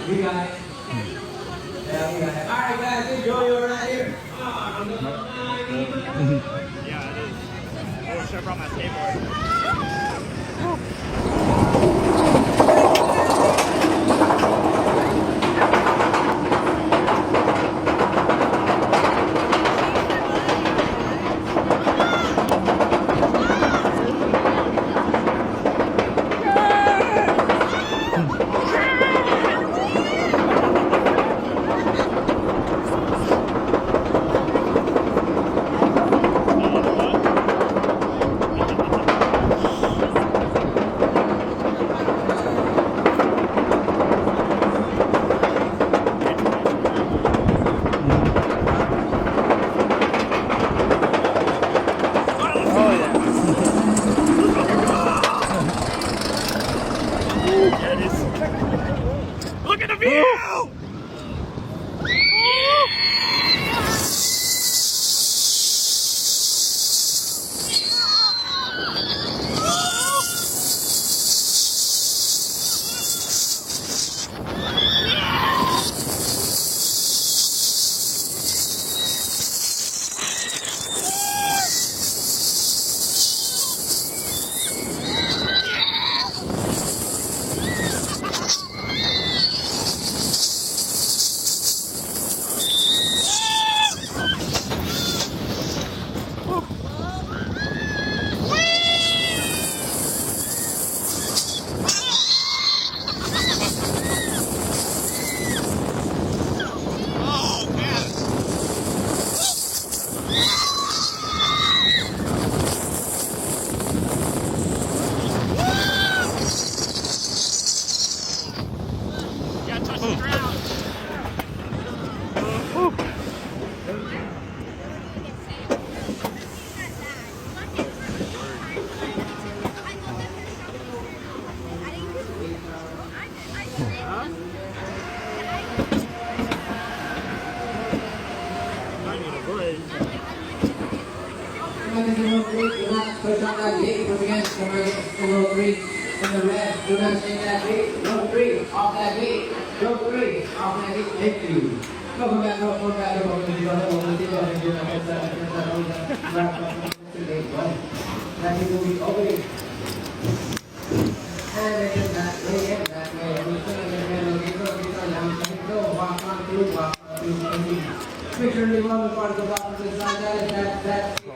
We got it. Yeah, we got it. All right, guys, enjoy your ride here. Yeah, it is. I should have brought my skateboard. Look at the view! Push on that gate, push against the row 3 in the red. Do not stay in that gate. Row 3, off that gate. Row 3, off that gate. Thank you. Welcome back, welcome back, welcome to the that will be over here. And it is that way, and that way. We're going to go, walk on through, walk on through. Make sure you want to part of the bottom of the side. That's